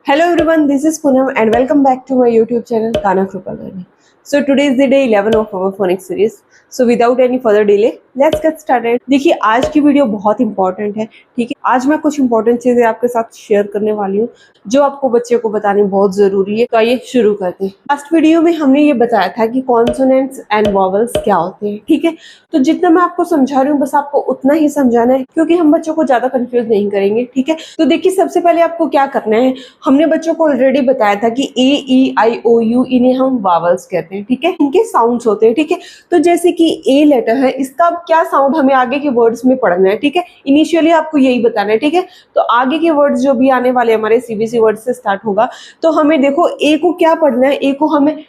Hello everyone, this is Poonam and welcome back to my YouTube channel Kana Krupal Learning. So today is the day 11 of our phonics series. So without any further delay, let's get started. देखिए आज की video बहुत important है, ठीक है। आज मैं कुछ इंपॉर्टेंट चीजें आपके साथ शेयर करने वाली हूँ जो आपको बच्चे को बतानी बहुत जरूरी है। तो आइए शुरू करते हैं। लास्ट वीडियो में हमने ये बताया था कि कॉन्सोनेंट्स एंड वॉवल्स क्या होते हैं, ठीक है। तो जितना मैं आपको समझा रही हूँ बस आपको उतना ही समझाना है क्योंकि हम बच्चों को ज्यादा कंफ्यूज नहीं करेंगे, ठीक है। तो देखिए सबसे पहले आपको क्या करना है, हमने बच्चों को ऑलरेडी बताया था कि ए ई आई ओ यू इन्हें हम वावल्स कहते हैं, ठीक है। इनके साउंड्स होते हैं, ठीक है। तो जैसे कि ए लेटर है, इसका क्या साउंड हमें आगे के वर्ड्स में पढ़ना है, ठीक है। इनिशियली आपको यही बताना है, ठीक है। तो आगे के वर्ड्स जो भी आने वाले हमारे सीबीसी वर्ड से स्टार्ट होगा, तो हमें देखो ए को क्या पढ़ना है, ए को हमें ए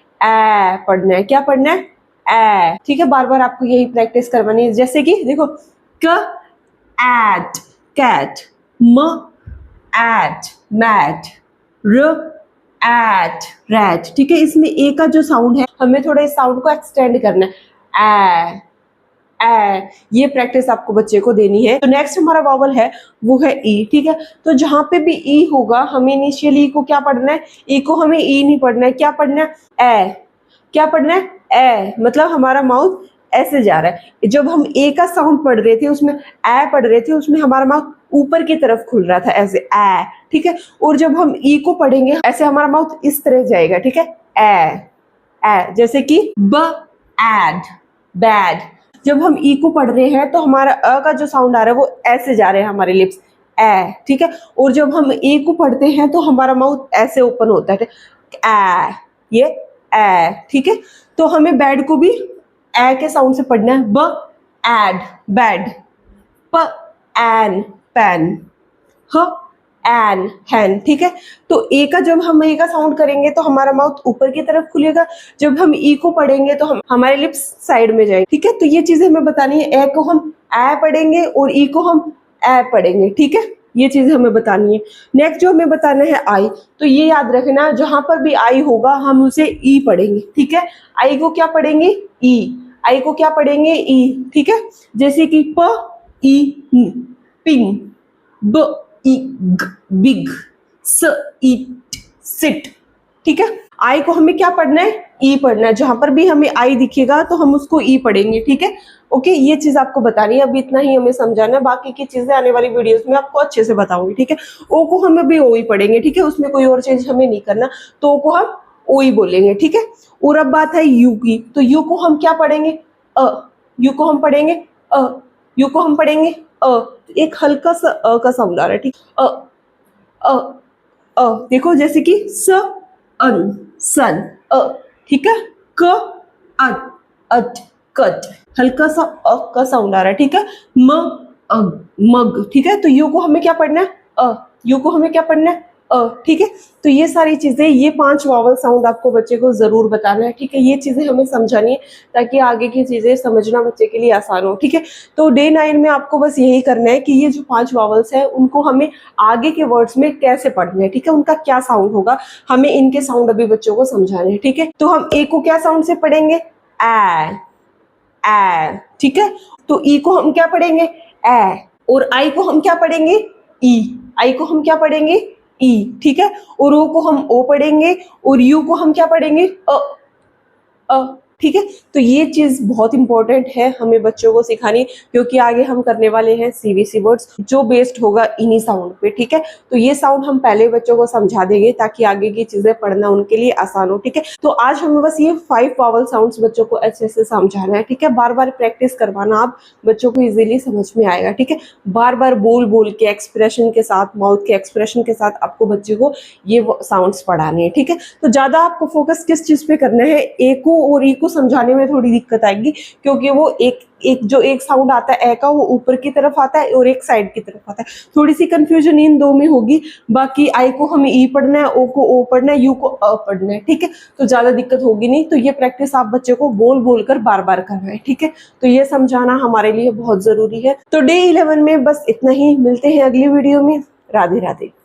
पढ़ना है। क्या पढ़ना है? ए, ठीक है। बार बार आपको यही प्रैक्टिस करवानी है। जैसे कि देखो क एट कैट, म एट मैट, र एट रैट, ठीक है। इसमें ए का जो साउंड है हमें थोड़ा इस साउंड को एक्सटेंड करना है, ए। ये प्रैक्टिस आपको बच्चे को देनी है। तो नेक्स्ट हमारा वॉवल है वो है ई, ठीक है। तो जहां पे भी ई होगा हमें इनिशियली को क्या पढ़ना है, ई को हमें ई नहीं पढ़ना है, क्या पढ़ना है? ए। क्या पढ़ना है? ए। मतलब हमारा माउथ ऐसे जा रहा है। जब हम ए का साउंड पढ़ रहे थे उसमें ए पढ़ रहे थे, उसमें हमारा माउथ ऊपर की तरफ खुल रहा था ऐसे ए, ठीक है। और जब हम ई को पढ़ेंगे ऐसे हमारा माउथ इस तरह जाएगा, ठीक है। ए ए, जैसे कि ब एड बैड। जब हम ई को पढ़ रहे हैं तो हमारा अ का जो साउंड आ रहा है वो ऐसे जा रहे हैं हमारे लिप्स, ए, ठीक है। और जब हम ए को पढ़ते हैं तो हमारा माउथ ऐसे ओपन होता है, ए, ये ए, ठीक है। तो हमें बैड को भी ए के साउंड से पढ़ना है, ब एड बैड, प एन पैन, ह एन हैन, ठीक है। तो ए का जब हम ए का साउंड करेंगे तो हमारा माउथ ऊपर की तरफ खुलेगा। जब हम ई को पढ़ेंगे तो हम हमारे लिप्स साइड में जाएंगे, ठीक है। तो ये चीजें हमें बतानी है। ए को हम ए पढ़ेंगे और ई को हम ए पढ़ेंगे, ठीक है। ये चीजें हमें बतानी है। नेक्स्ट जो हमें बताना है आई, तो ये याद रखना जहां पर भी आई होगा हम उसे ई पढ़ेंगे, ठीक है। आई को क्या पढ़ेंगे? ई। आई को क्या पढ़ेंगे? ई, ठीक है। जैसे कि प ई पिंग, ब ई बिग, स ईट सिट, ठीक है। आई को हमें क्या पढ़ना है? ई पढ़ना है। जहां पर भी हमें आई दिखेगा तो हम उसको ई पढ़ेंगे, ठीक है। ओके, ये चीज आपको बतानी है। अभी इतना ही हमें समझाना है, बाकी की चीजें आने वाली वीडियोस में आपको अच्छे से बताऊंगी, ठीक है। ओ को हम अभी ओ ही पढ़ेंगे, ठीक है। उसमें कोई और चीज हमें नहीं करना, तो ओ को हम ओ ही बोलेंगे, ठीक है। और अब बात है यू की, तो यू को हम क्या पढ़ेंगे? अ। यू को हम पढ़ेंगे अ। यू को हम पढ़ेंगे अ। एक हल्का सा अ का साउंड आ रहा है, ठीक। अ अ अ, देखो जैसे कि स अन सन, अ, ठीक है। क अट अट कट, हल्का सा अ का साउंड आ रहा है, ठीक है। म अग मग, ठीक है। तो यू को हमें क्या पढ़ना है? अ। यू को हमें क्या पढ़ना है? अ, ठीक है। तो ये सारी चीजें, ये 5 वॉवल साउंड आपको बच्चे को जरूर बताना है, ठीक है। ये चीजें हमें समझानी है ताकि आगे की चीजें समझना बच्चे के लिए आसान हो, ठीक है। तो डे 9 में आपको बस यही करना है कि ये जो 5 वॉवल्स है उनको हमें आगे के वर्ड्स में कैसे पढ़ना है, ठीक है। उनका क्या साउंड होगा, हमें इनके साउंड अभी बच्चों को समझाने हैं, ठीक है। तो हम ए को क्या साउंड से पढ़ेंगे? ए ए, ठीक है। तो ई को हम क्या पढ़ेंगे? ए। और आई को हम क्या पढ़ेंगे? ई। आई को हम क्या पढ़ेंगे? ई, ठीक है। और ओ को हम ओ पढ़ेंगे और यू को हम क्या पढ़ेंगे? अ, ठीक है। तो ये चीज बहुत इंपॉर्टेंट है हमें बच्चों को सिखानी, क्योंकि आगे हम करने वाले हैं सीबीसी वर्ड्स जो बेस्ड होगा इन्हीं साउंड पे, ठीक है। तो ये साउंड हम पहले बच्चों को समझा देंगे ताकि आगे की चीजें पढ़ना उनके लिए आसान हो, ठीक है। तो आज हमें बस ये 5 वावल साउंड्स बच्चों को अच्छे से समझाना है, ठीक है। बार बार प्रैक्टिस करवाना, आप बच्चों को इजीली समझ में आएगा, ठीक है। बार बार बोल बोल के एक्सप्रेशन के साथ, माउथ के एक्सप्रेशन के साथ आपको बच्चे को ये साउंड्स पढ़ाने हैं, ठीक है। तो ज्यादा आपको फोकस किस चीज पे करना है? ए को और ई को समझाने में थोड़ी दिक्कत आएगी, क्योंकि वो एक साउंड आता है ए का, वो ऊपर की तरफ आता है और एक साइड की तरफ आता है। थोड़ी सी कंफ्यूजन इन दो में होगी। बाकी आई को हमें ई पढ़ना है, ओ को ओ पढ़ना है, यू को अ पढ़ना है, ठीक है। तो ज्यादा दिक्कत होगी नहीं। तो ये प्रैक्टिस आप बच्चे को बोल बोल कर बार बार करवाएं, ठीक है। तो ये समझाना हमारे लिए बहुत जरूरी है। तो डे 11 में बस इतना ही। मिलते हैं अगली वीडियो में। राधे राधे।